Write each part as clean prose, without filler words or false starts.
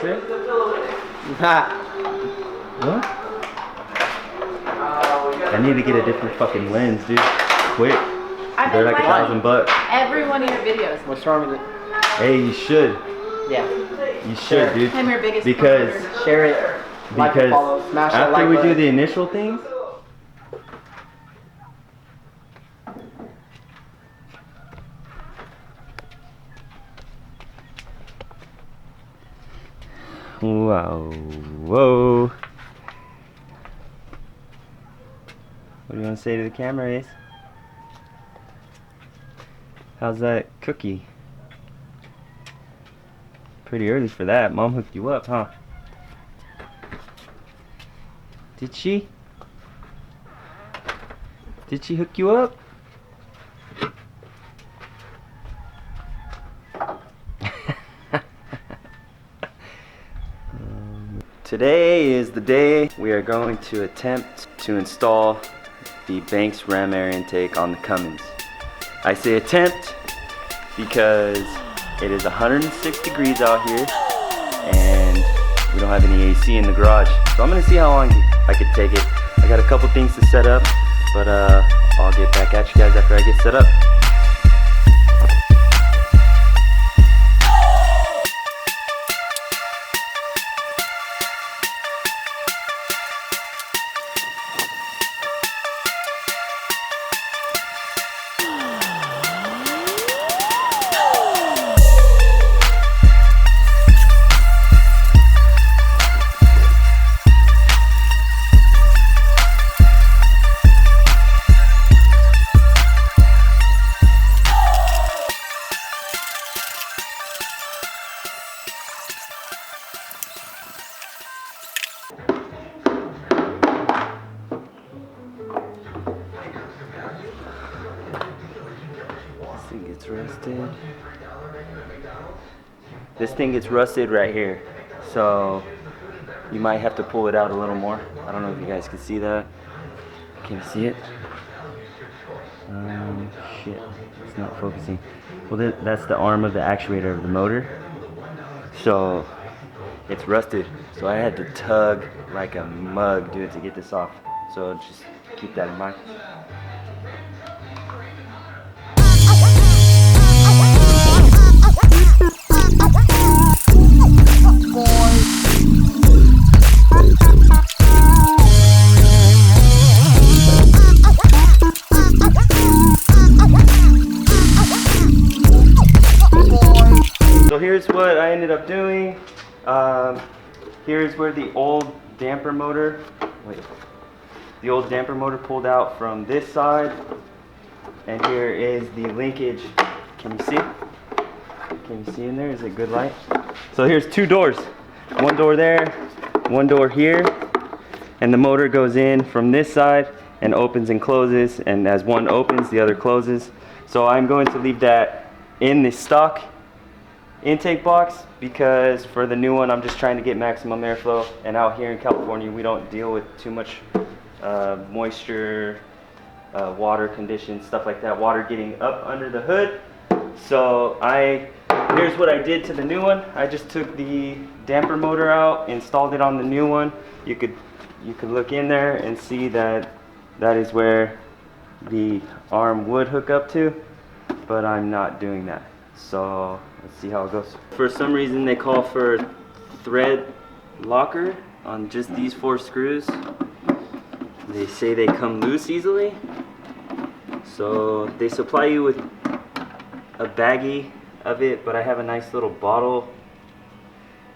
it? What? I need to get a different fucking lens, dude. Quick. They're like $1,000. Every one of your videos. What's wrong with it? Hey, you should. Yeah. You should, dude. I'm your biggest because promoter. Share it. Like and follow. Smash that after like we button. do the initial things, wow, whoa. What do you want to say to the camera, Ace? How's that cookie? Pretty early for that. Mom hooked you up, huh? Did she? Did she hook you up? Today is the day we are going to attempt to install the Banks ram air intake on the Cummins. I say attempt because it is 106 degrees out here and we don't have any AC in the garage. So I'm gonna see how long I could take it. I got a couple things to set up, but I'll get back at you guys after I get set up. Rusted. This thing gets rusted right here, so you might have to pull it out a little more. I don't know if you guys can see that. Can you see it? Shit, it's not focusing. Well, that's the arm of the actuator of the motor, so it's rusted. So I had to tug like a mug, dude, to get this off. So just keep that in mind. So here's what I ended up doing. Here's where the old damper motor, pulled out from this side, and here is the linkage. Can you see? Can you see in there? Is it good light? So here's two doors. One door there, one door here, and the motor goes in from this side and opens and closes, and as one opens, the other closes. So I'm going to leave that in the stock intake box because for the new one I'm just trying to get maximum airflow, and out here in California we don't deal with too much moisture, water conditions, stuff like that, water getting up under the hood. So here's what I did to the new one. I just took the damper motor out, installed it on the new one. You could look in there and see that is where the arm would hook up to, but I'm not doing that. So let's see how it goes. For some reason they call for thread locker on just these 4 screws. They say they come loose easily. So they supply you with a baggie of it, but I have a nice little bottle,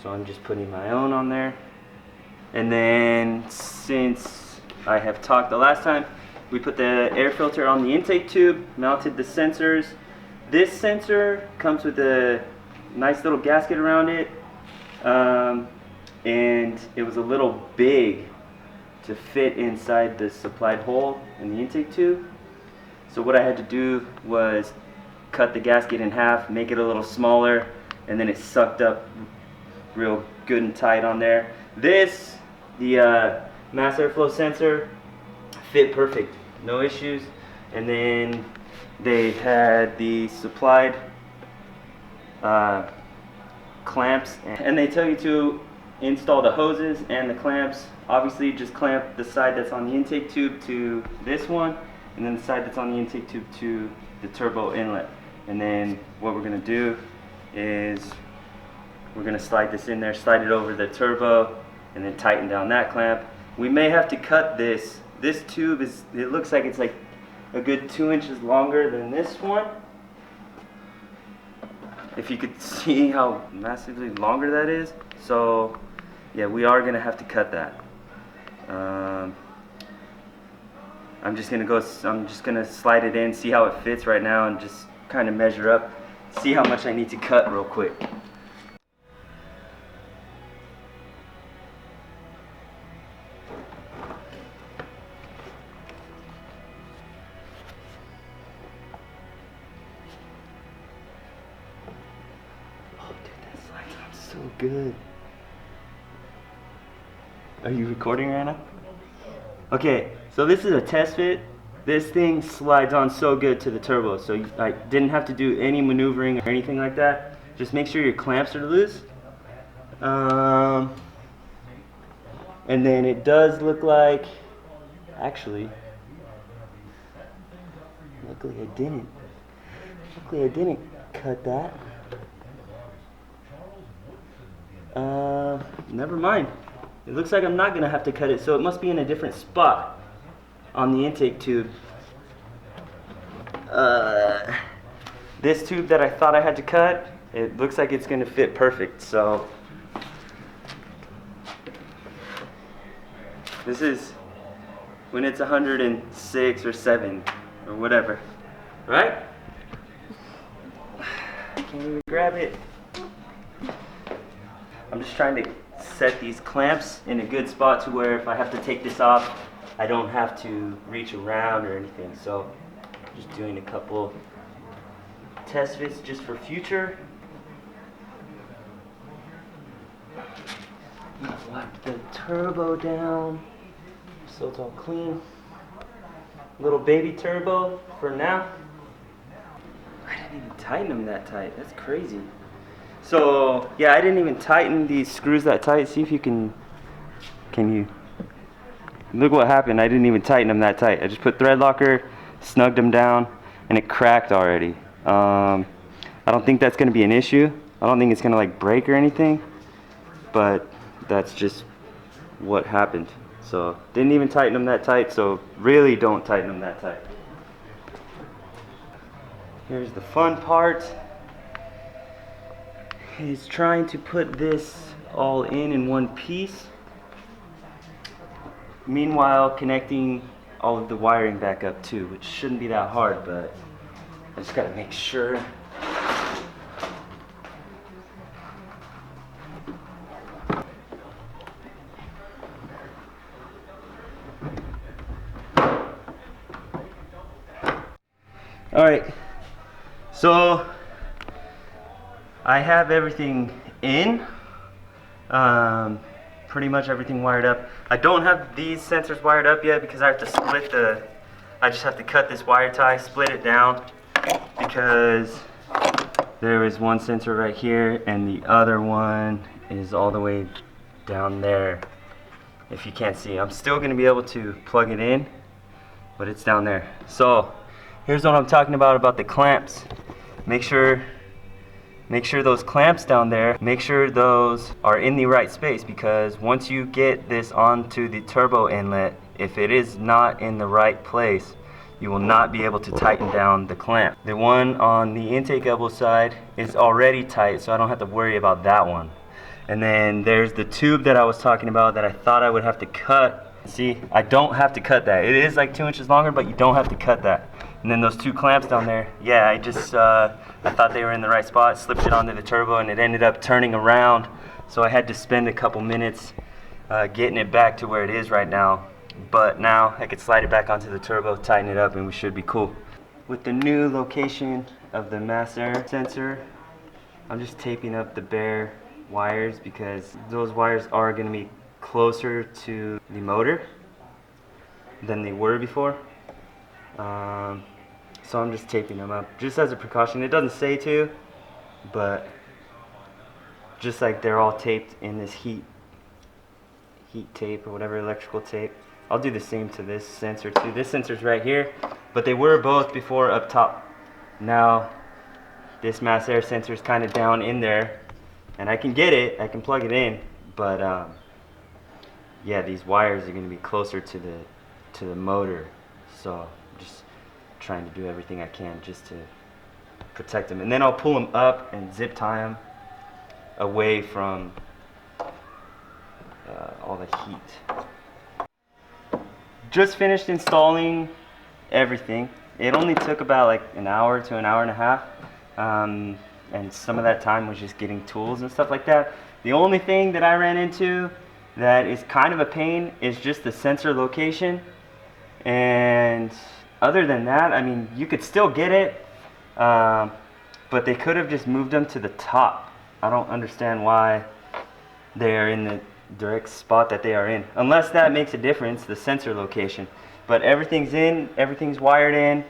so I'm just putting my own on there. And then since I have talked the last time, we put the air filter on the intake tube, mounted the sensors. This sensor comes with a nice little gasket around it, and it was a little big to fit inside the supplied hole in the intake tube. So what I had to do was cut the gasket in half, make it a little smaller, and then it sucked up real good and tight on there. The mass airflow sensor fit perfect, no issues. And then they had the supplied clamps, and they tell you to install the hoses and the clamps. Obviously just clamp the side that's on the intake tube to this one, and then the side that's on the intake tube to the turbo inlet. And then what we're going to do is we're going to slide this in there, slide it over the turbo, and then tighten down that clamp. We may have to cut this. This tube is, it looks like it's like a good 2 inches longer than this one. If you could see how massively longer that is. So yeah, we are going to have to cut that. I'm just gonna slide it in, see how it fits right now, and just kind of measure up, see how much I need to cut real quick. Oh dude, that slides on so good. Are you recording right now? Okay, so this is a test fit. This thing slides on so good to the turbo, so I didn't have to do any maneuvering or anything like that. Just make sure your clamps are loose. And then it does look like, actually, luckily I didn't cut that. Never mind. It looks like I'm not gonna have to cut it, so it must be in a different spot on the intake tube. This tube that I thought I had to cut, it looks like it's gonna fit perfect, so. This is when it's 106 or 7 or whatever, right? I can't even grab it. I'm just trying to set these clamps in a good spot to where if I have to take this off, I don't have to reach around or anything. So just doing a couple test fits just for future. Wipe the turbo down so it's all clean. Little baby turbo for now. I didn't even tighten them that tight. That's crazy. So yeah, I didn't even tighten these screws that tight. See if you can you look what happened. I didn't even tighten them that tight. I just put thread locker, snugged them down, and it cracked already. I don't think that's gonna be an issue. I don't think it's gonna like break or anything, but that's just what happened. So didn't even tighten them that tight, so really don't tighten them that tight. Here's the fun part. Is trying to put this all in one piece. Meanwhile, connecting all of the wiring back up too, which shouldn't be that hard, but I just gotta make sure. All right, so I have everything in, pretty much everything wired up. I don't have these sensors wired up yet because I have to split I just have to cut this wire tie, split it down, because there is one sensor right here and the other one is all the way down there. If you can't see, I'm still gonna be able to plug it in, but it's down there. So here's what I'm talking about the clamps. Make sure those clamps down there, make sure those are in the right space, because once you get this onto the turbo inlet, if it is not in the right place, you will not be able to tighten down the clamp. The one on the intake elbow side is already tight, so I don't have to worry about that one. And then there's the tube that I was talking about that I thought I would have to cut. See, I don't have to cut that. It is like 2 inches longer, but you don't have to cut that. And then those two clamps down there, yeah, I thought they were in the right spot, slipped it onto the turbo, and it ended up turning around. So I had to spend a couple minutes getting it back to where it is right now. But now I could slide it back onto the turbo, tighten it up, and we should be cool. With the new location of the mass air sensor, I'm just taping up the bare wires because those wires are going to be closer to the motor than they were before. So I'm just taping them up just as a precaution. It doesn't say to, but just like they're all taped in this heat tape or whatever, electrical tape. I'll do the same to this sensor too. This sensor's right here, but they were both before up top. Now this mass air sensor is kind of down in there, and I can get it, I can plug it in, but yeah, these wires are going to be closer to the motor, so I'm just trying to do everything I can just to protect them. And then I'll pull them up and zip tie them away from all the heat. Just finished installing everything. It only took about like an hour to an hour and a half, and some of that time was just getting tools and stuff like that. The only thing that I ran into that is kind of a pain is just the sensor location, and other than that, I mean, you could still get it, but they could have just moved them to the top. I don't understand why they are in the direct spot that they are in, unless that makes a difference, the sensor location. But everything's in, everything's wired in,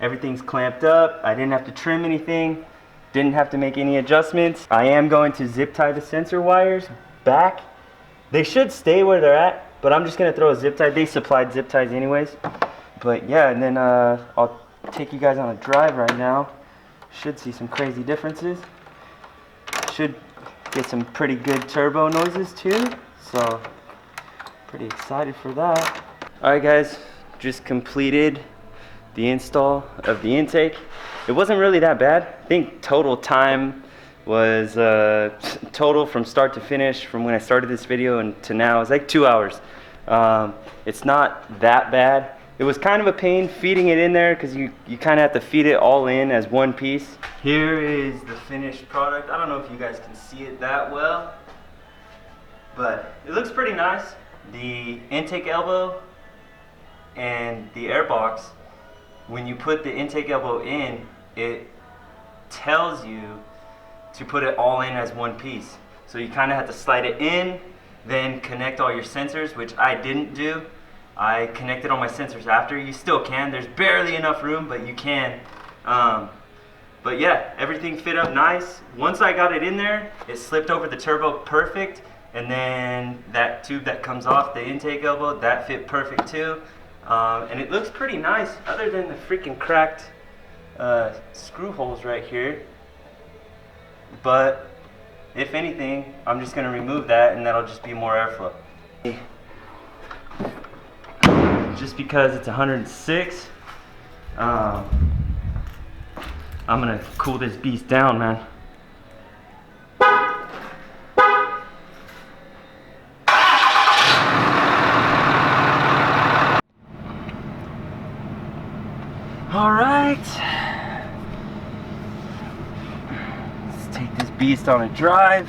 everything's clamped up. I didn't have to trim anything, didn't have to make any adjustments. I am going to zip tie the sensor wires back. They should stay where they're at, but I'm just gonna throw a zip tie. They supplied zip ties anyways. But yeah, and then I'll take you guys on a drive right now. Should see some crazy differences. Should get some pretty good turbo noises too, so pretty excited for that. Alright guys, just completed the install of the intake. It wasn't really that bad. I think total time was total from start to finish, from when I started this video and to now, is like 2 hours. It's not that bad. It was kind of a pain feeding it in there because you kind of have to feed it all in as one piece. Here is the finished product. I don't know if you guys can see it that well, but it looks pretty nice. The intake elbow and the air box, when you put the intake elbow in, it tells you to put it all in as one piece. So you kind of have to slide it in, then connect all your sensors, which I didn't do. I connected all my sensors after. You still can. There's barely enough room, but you can. But yeah, everything fit up nice. Once I got it in there, it slipped over the turbo perfect. And then that tube that comes off the intake elbow, that fit perfect too. And it looks pretty nice, other than the freaking cracked screw holes right here. But if anything, I'm just gonna remove that, and that'll just be more airflow. Just because it's 106, I'm gonna cool this beast down, man. All right, let's take this beast on a drive.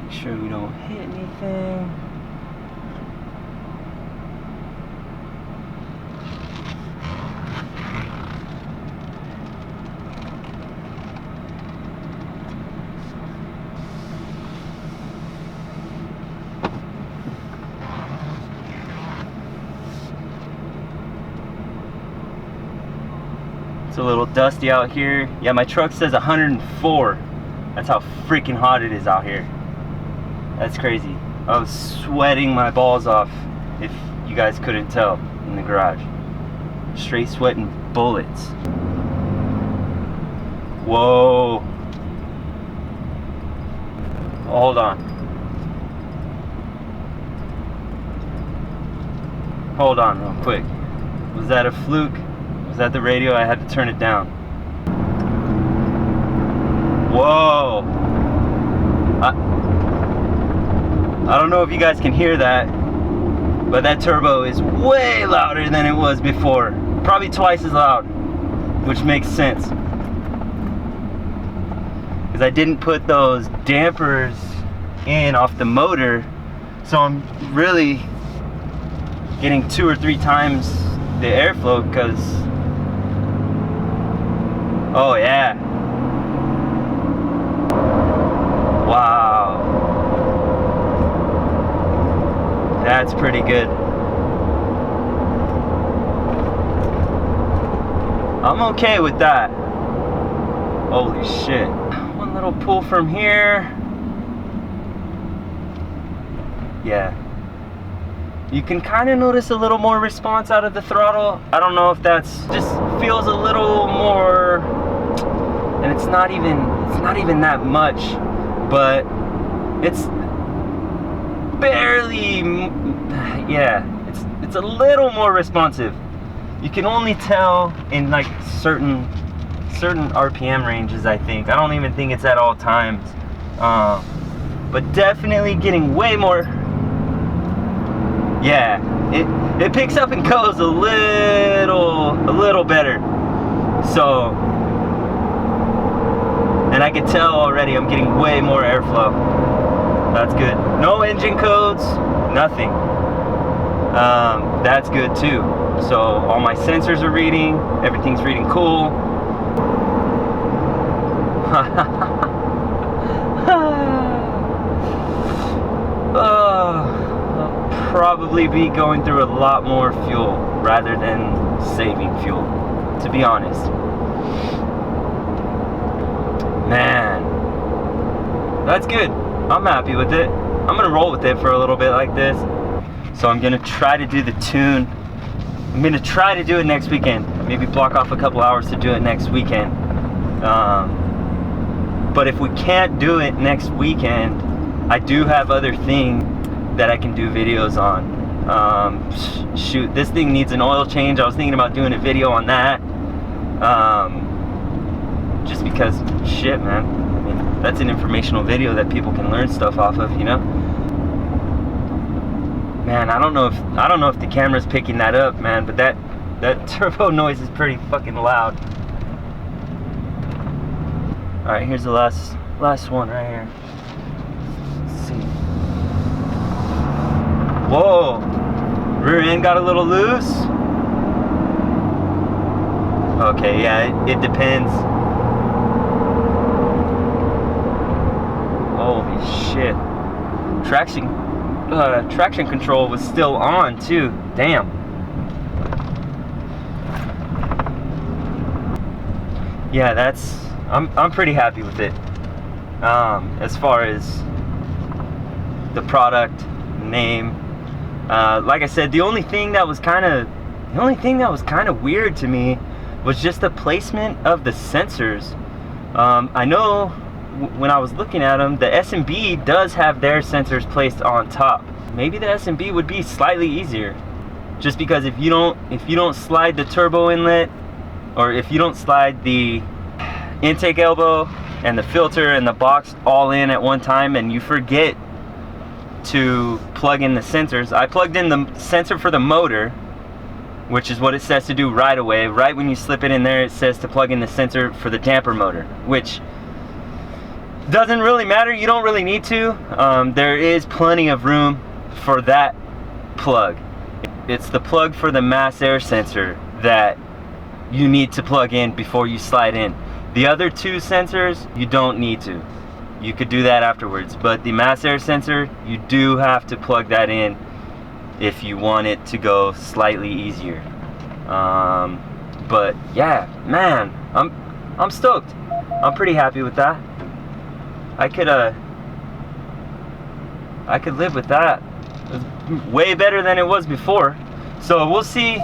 Make sure we don't hit anything. It's a little dusty out here. Yeah, my truck says 104. That's how freaking hot it is out here. That's crazy. I was sweating my balls off, if you guys couldn't tell, in the garage. Straight sweating bullets. Whoa. Hold on. Hold on real quick. Was that a fluke? Was that the radio? I had to turn it down. Whoa. I don't know if you guys can hear that, but that turbo is way louder than it was before. Probably twice as loud, which makes sense. Because I didn't put those dampers in off the motor, so I'm really getting 2 or 3 times the airflow because, oh yeah. Wow. That's pretty good. I'm okay with that. Holy shit. One little pull from here. Yeah. You can kind of notice a little more response out of the throttle. I don't know if that's just feels a little more, and it's not even that much, but it's barely, yeah, it's a little more responsive. You can only tell in like certain RPM ranges, I think. I don't even think it's at all times, but definitely getting way more. Yeah, it picks up and goes a little better. So, and I can tell already I'm getting way more airflow. That's good. No engine codes, nothing. That's good too. So all my sensors are reading, everything's reading cool. I'll probably be going through a lot more fuel rather than saving fuel, to be honest. Man, that's good. I'm happy with it. I'm gonna roll with it for a little bit like this. So I'm gonna try to do the tune. I'm gonna try to do it next weekend. Maybe block off a couple hours to do it next weekend. But if we can't do it next weekend, I do have other things that I can do videos on. Shoot, this thing needs an oil change. I was thinking about doing a video on that. Just because, shit, man. I mean, that's an informational video that people can learn stuff off of, you know? Man, I don't know if the camera's picking that up, man, but that turbo noise is pretty fucking loud. All right, here's the last one right here. Let's see. Whoa, rear end got a little loose. Okay, yeah, it depends. Holy shit. Traction control was still on too. Damn. Yeah, I'm pretty happy with it. As far as the product name, like I said, the only thing that was kind of weird to me was just the placement of the sensors. I know when I was looking at them, the S&B does have their sensors placed on top. Maybe the S&B would be slightly easier, just because if you don't slide the turbo inlet, or if you don't slide the intake elbow and the filter and the box all in at one time, and you forget to plug in the sensors. I plugged in the sensor for the motor, which is what it says to do right away. Right when you slip it in there, it says to plug in the sensor for the damper motor, which doesn't really matter. You don't really need to. There is plenty of room for that plug. It's the plug for the mass air sensor that you need to plug in before you slide in. The other two sensors, you don't need to. You could do that afterwards, but the mass air sensor, you do have to plug that in if you want it to go slightly easier. But yeah, man, I'm stoked. I'm pretty happy with that. I could live with that. It's way better than it was before. So we'll see.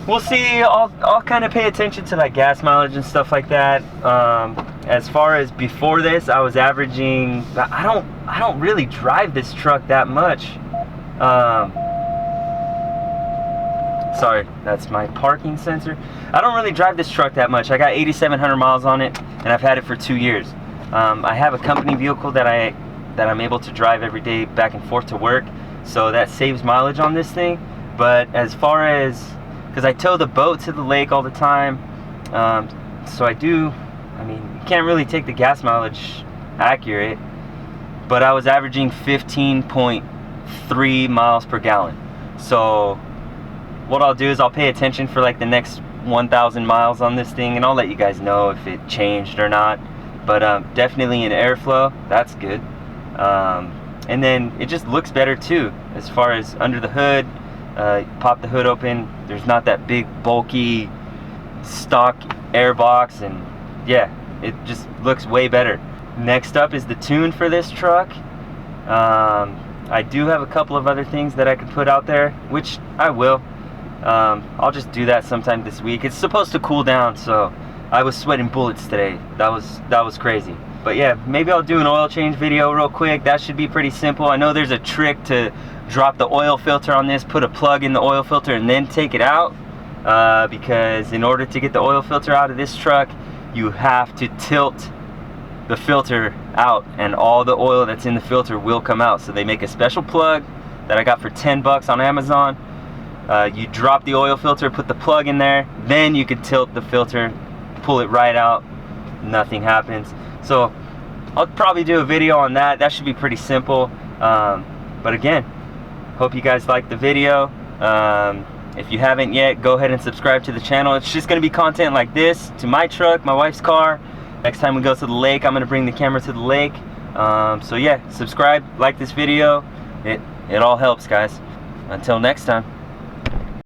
I'll kind of pay attention to like gas mileage and stuff like that. As far as before this, I was averaging. I don't really drive this truck that much. Sorry, that's my parking sensor. I don't really drive this truck that much. I got 8,700 miles on it, and I've had it for 2 years. I have a company vehicle that I'm able to drive every day back and forth to work, so that saves mileage on this thing. But as far as, because I tow the boat to the lake all the time, so I mean, you can't really take the gas mileage accurate, but I was averaging 15.3 miles per gallon. So what I'll do is I'll pay attention for like the next 1,000 miles on this thing, and I'll let you guys know if it changed or not. But definitely in airflow, that's good. And then it just looks better too, as far as under the hood. Pop the hood open, there's not that big bulky stock air box, and yeah, it just looks way better. Next up is the tune for this truck. I do have a couple of other things that I could put out there, which I will. I'll just do that sometime this week. It's supposed to cool down, so I was sweating bullets today. That was crazy. But yeah, maybe I'll do an oil change video real quick. That should be pretty simple. I know there's a trick to drop the oil filter on this, put a plug in the oil filter, and then take it out. Because in order to get the oil filter out of this truck, you have to tilt the filter out, and all the oil that's in the filter will come out. So they make a special plug that I got for 10 bucks on Amazon. You drop the oil filter, put the plug in there, then you can tilt the filter, pull it right out, nothing happens. So I'll probably do a video on that. That should be pretty simple. But again, hope you guys liked the video. If you haven't yet, go ahead and subscribe to the channel. It's just going to be content like this to my truck, my wife's car. Next time we go to the lake, I'm going to bring the camera to the lake. So yeah, subscribe, like this video. It all helps, guys. Until next time.